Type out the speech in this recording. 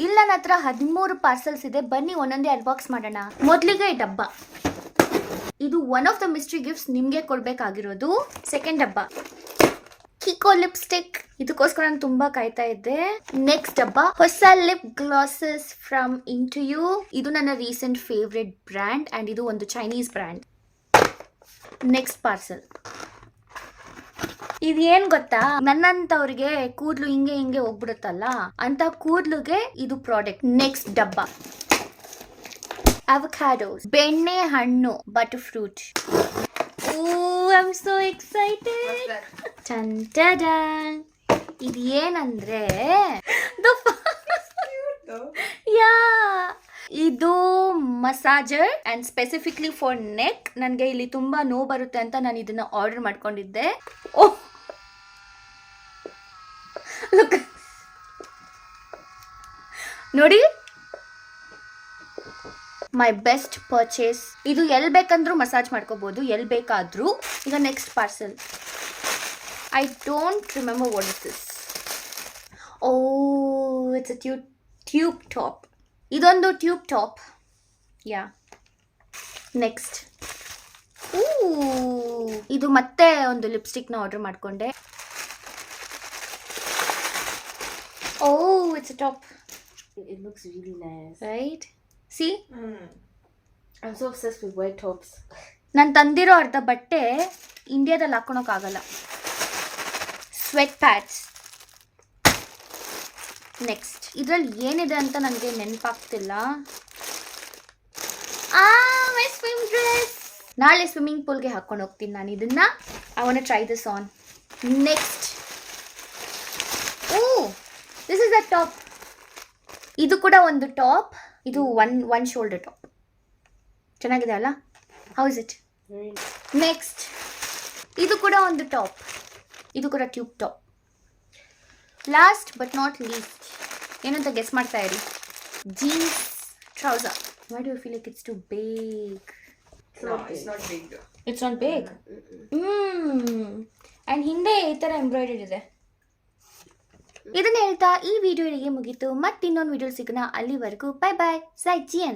ಇಲ್ಲಿ ನನ್ನ ಹತ್ರ 13 ಪಾರ್ಸಲ್ಸ್ ಇದೆ. ಬನ್ನಿ ಒಂದೊಂದೇ ಅನ್ಬಾಕ್ಸ್ ಮಾಡೋಣ. ಮೊದಲಿಗೆ ಈ ಡಬ್ಬ, ಇದು one of the mystery gifts ನಿಮ್ಗೆ ಕೊಡ್ಬೇಕಾಗಿರೋದು. ಸೆಕೆಂಡ್ ಡಬ್ಬ ಕಿಕೋ ಲಿಪ್ಸ್ಟಿಕ್, ಇದಕ್ಕೋಸ್ಕರ ನಾನು ತುಂಬಾ ಕಾಯ್ತಾ ಇದ್ದೆ. ನೆಕ್ಸ್ಟ್ ಡಬ್ಬ ಹೊಸ lip glasses from into you. ಇದು ನನ್ನ ರೀಸೆಂಟ್ ಫೇವ್ರೆಟ್ ಬ್ರ್ಯಾಂಡ್ ಅಂಡ್ ಇದು ಒಂದು ಚೈನೀಸ್ ಬ್ರ್ಯಾಂಡ್. ನೆಕ್ಸ್ಟ್ ಪಾರ್ಸಲ್ ಇದೇನ್ ಗೊತ್ತಾ, ನನ್ನಂತವ್ರಿಗೆ ಕೂದ್ಲು ಹಿಂಗೆ ಹೋಗ್ಬಿಡುತ್ತಲ್ಲ ಅಂತ ಕೂದ್ಲುಗೆ ಇದು ಪ್ರಾಡಕ್ಟ್. ನೆಕ್ಸ್ಟ್ ಡಬ್ಬ ಅವಕಾಡೋಸ್, ಬೆಣ್ಣೆ ಹಣ್ಣು, butter fruit. I'm so excited. ಇದು ಏನಂದ್ರೆ ಇದು massager and specifically for neck. ನನಗೆ ಇಲ್ಲಿ ತುಂಬಾ ನೋವು ಬರುತ್ತೆ ಅಂತ ನಾನು ಇದನ್ನ ಆರ್ಡರ್ ಮಾಡ್ಕೊಂಡಿದ್ದೆ. ಓಹ್ ನೋಡಿ, ಮೈ ಬೆಸ್ಟ್ ಪರ್ಚೇಸ್. ಇದು ಎಲ್ಲಿ ಬೇಕಂದ್ರೂ ಮಸಾಜ್ ಮಾಡ್ಕೋಬಹುದು, ಎಲ್ಲಿ ಬೇಕಾದ್ರೂ. ಈಗ next parcel, I don't remember what is this. Oh, it's a tube top. ಇದೊಂದು ಟ್ಯೂಬ್ ಟಾಪ್. ಯಾ. ನೆಕ್ಸ್ಟ್ ಇದು ಮತ್ತೆ ಒಂದು ಲಿಪ್ಸ್ಟಿಕ್ನ ಆರ್ಡರ್ ಮಾಡ್ಕೊಂಡೆ. Oh, it's a top. It looks really nice. Right? See? I'm so obsessed with white tops. ನಾನು ತಂದಿರೋ ಅರ್ಧ ಬಟ್ಟೆ ಇಂಡಿಯಾದಲ್ಲಿ ಹಾಕೊಳಕ್ಕಾಗಲ್ಲ. Sweat pads. ನೆಕ್ಸ್ಟ್ ಇದರಲ್ಲಿ ಏನಿದೆ ಅಂತ ನನಗೆ ನೆನಪಾಗ್ತಿಲ್ಲ. My swim dress. ನಾಳೆ ಸ್ವಿಮ್ಮಿಂಗ್ ಪೂಲ್ಗೆ ಹಾಕೊಂಡು ಹೋಗ್ತೀನಿ ನಾನು ಇದನ್ನ. I want to try this on. Next this is a top. ಇದು ಕೂಡ ಒಂದು ಟಾಪ್. ಇದು ಒನ್ ಶೋಲ್ಡರ್ ಟಾಪ್. ಚೆನ್ನಾಗಿದೆ ಅಲ್ಲ? How is it? ನೆಕ್ಸ್ಟ್ ಇದು ಕೂಡ ಒಂದು ಟಾಪ್. ಇದು ಕೂಡ tube top. Last but not least ಏನಂತ ಗೆಸ್ ಮಾಡ್ತಾ ಇರಿ. Jeans trouser. Why do you feel like it's too big? No, it's not big though. It's not big. And ಹಿಂದೆ ಈ ಥರ ಎಂಬ್ರಾಯ್ಡರಿ ಇದೆ. ಇದನ್ನ ಹೇಳ್ತಾ ಈ ವಿಡಿಯೋ ಇಲ್ಲಿಗೆ ಮುಗೀತು. ಮತ್ತೆ ಇನ್ನೊಂದು ವಿಡಿಯೋ ಸಿಗೋಣ. ಅಲ್ಲಿವರೆಗೂ ಬೈ ಬಾಯ್. ಸೈ ಜಿಯನ್.